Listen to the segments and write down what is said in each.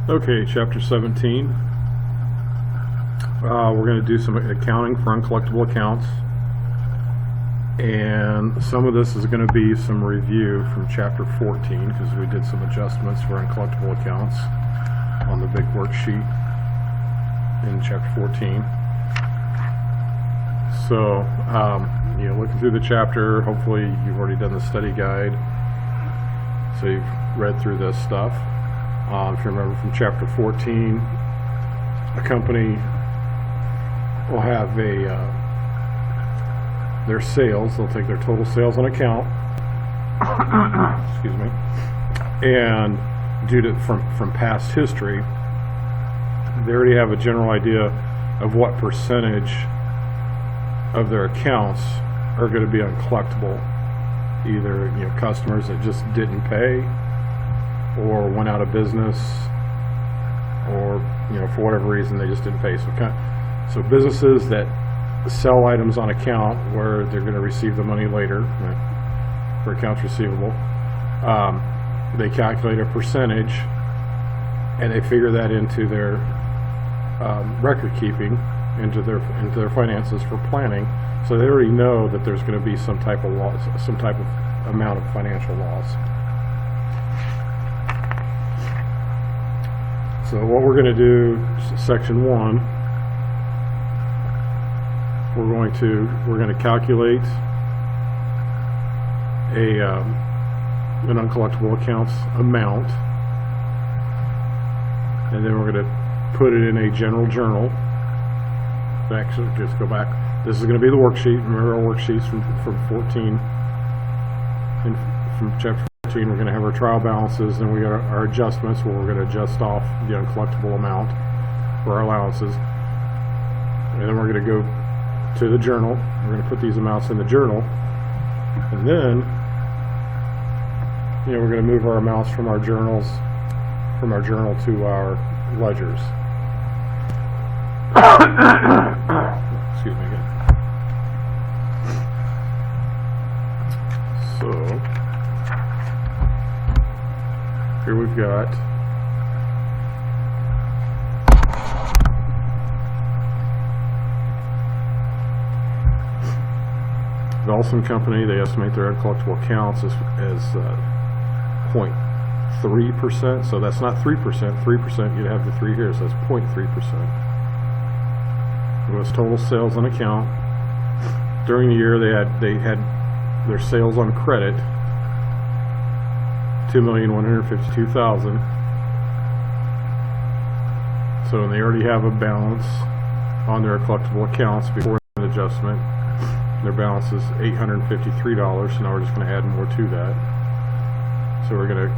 Okay, chapter 17. We're going to do some accounting for uncollectible accounts, and some of this is going to be some review from chapter 14 because we did some adjustments for uncollectible accounts on the big worksheet in chapter 14. So, looking through the chapter, hopefully you've already done the study guide, so you've read through this stuff. If you remember from chapter 14, a company will have their sales. They'll take their total sales on account, excuse me, and due to from past history, they already have a general idea of what percentage of their accounts are going to be uncollectible. Either customers that just didn't pay, or went out of business, or for whatever reason they just didn't pay. So businesses that sell items on account where they're going to receive the money later, for accounts receivable, they calculate a percentage and they figure that into their record keeping, into their finances for planning. So they already know that there's going to be some type of loss, some type of amount of financial loss. So what we're going to do, section 1, we're going to calculate an uncollectible accounts amount, and then we're going to put it in a general journal. Actually, just go back. This is going to be the worksheet. Remember our worksheets from 14, and from chapter 14, we're going to have our trial balances, and we got our adjustments where we're going to adjust off the uncollectible amount for our allowances. And then we're going to go to the journal. We're going to put these amounts in the journal, and then we're going to move our amounts from our journal to our ledgers. Excuse me again. So here we've got the Olson Company. They estimate their uncollectible accounts as 0.3%. So that's not 3%. 3%, you'd have the 3 here, so that's 0.3%. It was total sales on account. During the year, they had their sales on credit, $2,152,000. So they already have a balance on their collectible accounts before an adjustment. Their balance is $853. So now we're just going to add more to that. So we're going to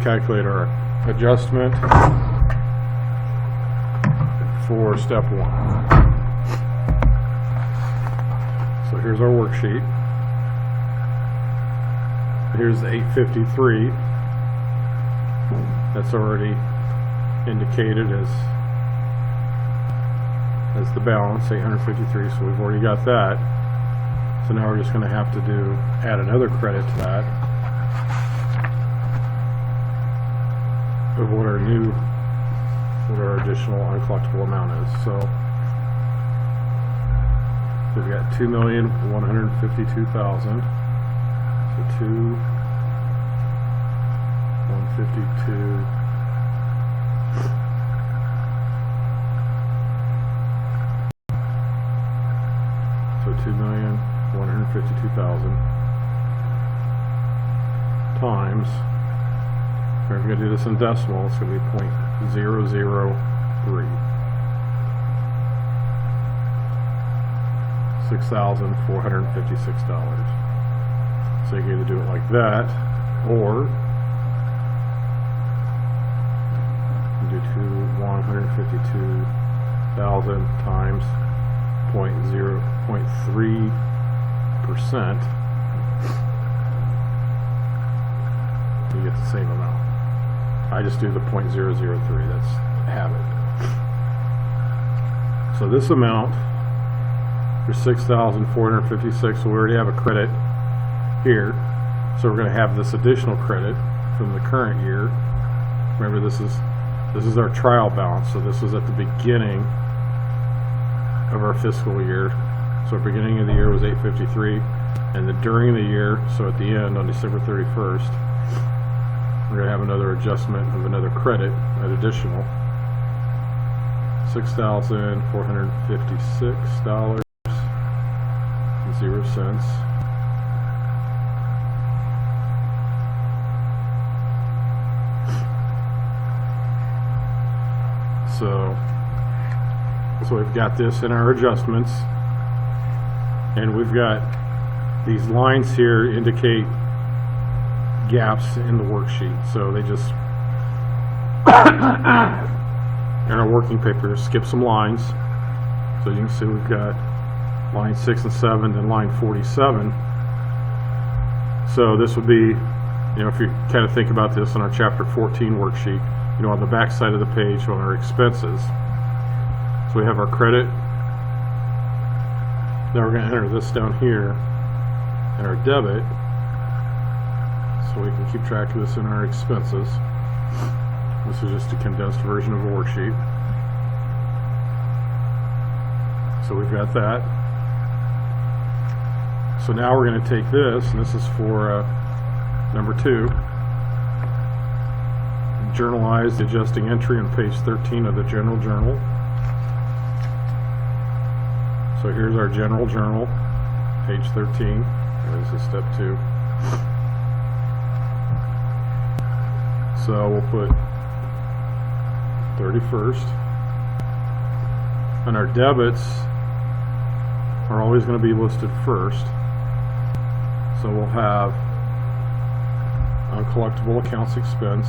calculate our adjustment for step 1. So here's our worksheet. Here's the 853. That's already indicated as the balance, 853. So we've already got that. So now we're just going to have to add another credit to that of what our additional uncollectible amount is. So we've got $2,152,000. So 2,152. So 2,152,000 times. We're going to do this in decimal. It's going to be 0.003. $6,456. So you can either do it like that, or you do 152,000 times 0.3%. You get the same amount. I just do the 0.003. That's habit. So this amount for 6,456. So we already have a credit here. So we're going to have this additional credit from the current year. Remember, this is This is our trial balance, so this is at the beginning of our fiscal year. So our beginning of the year was $853, and then during the year, so at the end on December 31st, we're going to have another adjustment of another credit, an additional $6,456.00. So we've got this in our adjustments, and we've got these lines here indicate gaps in the worksheet. So they just in our working paper skip some lines. So you can see we've got line 6 and 7, then line 47. So this would be, if you kind of think about this in our chapter 14 worksheet, on the back side of the page on our expenses. So we have our credit. Now we're going to enter this down here and our debit, so we can keep track of this in our expenses. This is just a condensed version of a worksheet. So we've got that. So now we're going to take this, and this is for number 2. Journalize the adjusting entry on page 13 of the general journal. So here's our general journal, page 13. This is step 2. So we'll put 31st. And our debits are always going to be listed first. So we'll have uncollectible accounts expense.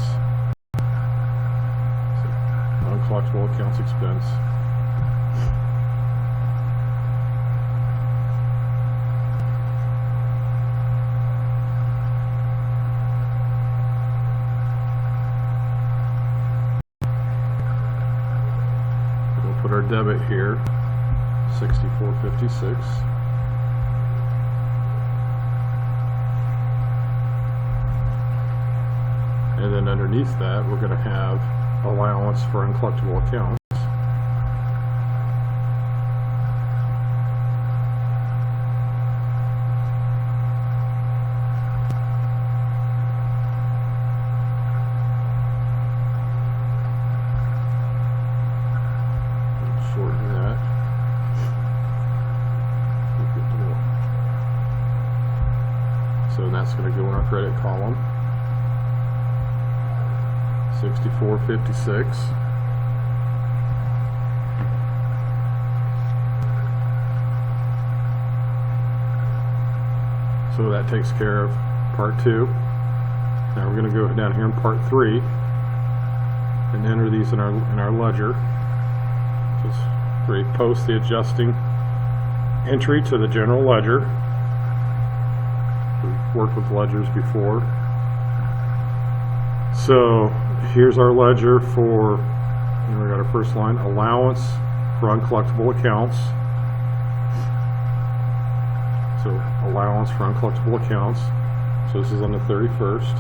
Uncollectible accounts expense. We'll put our debit here, $64.56. And then underneath that, we're going to have allowance for uncollectible accounts. Shorten that. So that's going to go in our credit column. $64.56. So that takes care of part 2. Now we're going to go down here in part 3 and enter these in our ledger. Just 3. Post the adjusting entry to the general ledger. We've worked with ledgers before. So here's our ledger for, we got our first line, allowance for uncollectible accounts. So allowance for uncollectible accounts. So this is on the 31st.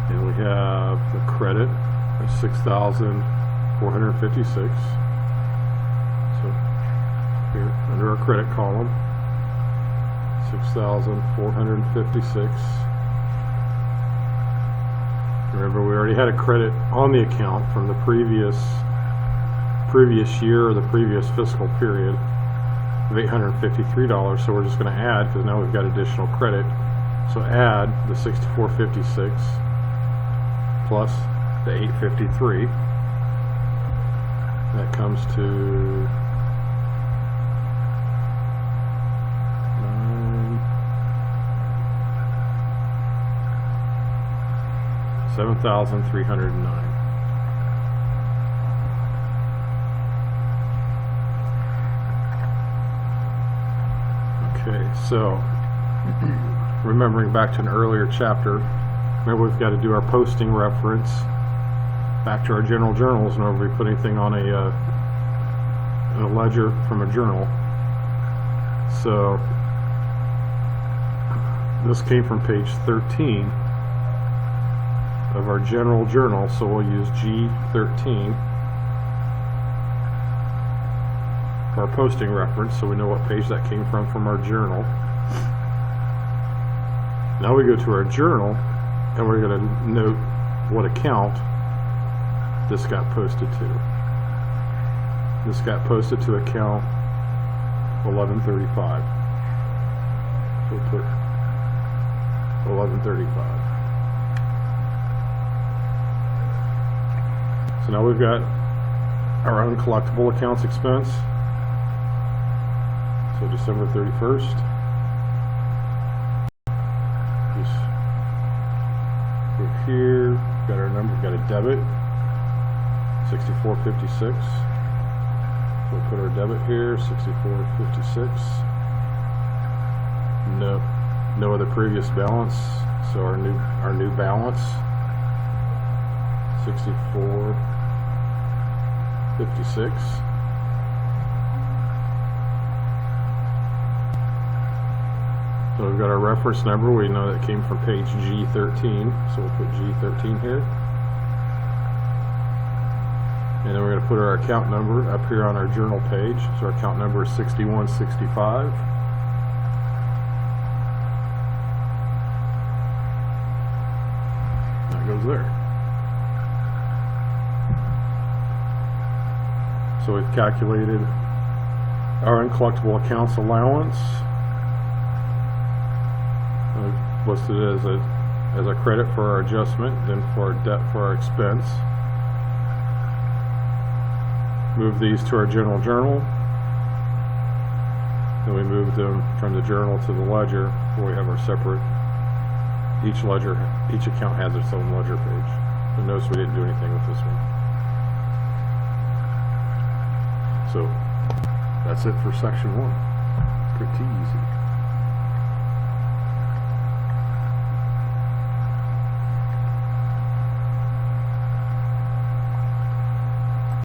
And we have the credit of $6,456. So here under our credit column, $6,456. Remember, we already had a credit on the account from the previous year or the previous fiscal period of $853. So we're just going to add, because now we've got additional credit. So add the $64.56 plus the $853. That comes to $7,309. Okay, so remembering back to an earlier chapter, remember we've got to do our posting reference back to our general journals in order to put anything on a ledger from a journal. So this came from page 13 of our general journal, so we'll use G13 for our posting reference, so we know what page that came from our journal. Now we go to our journal, and we're going to note what account this got posted to. This got posted to account 1135. So we'll put 1135. So now we've got our uncollectible accounts expense. So December 31st. Just go here, got our number, got a debit, 6456. We'll put our debit here, 6456. No other previous balance, so our new balance, 6456. So we've got our reference number. We know that came from page G13, so we'll put G13 here. And then we're going to put our account number up here on our journal page. So our account number is 6165. That goes there. So we've calculated our uncollectible accounts allowance. We've listed it as a credit for our adjustment, then for our debt for our expense. Move these to our general journal. Then we move them from the journal to the ledger, where we have our separate, each account has its own ledger page. And notice we didn't do anything with this one. So that's it for section 1. Pretty easy.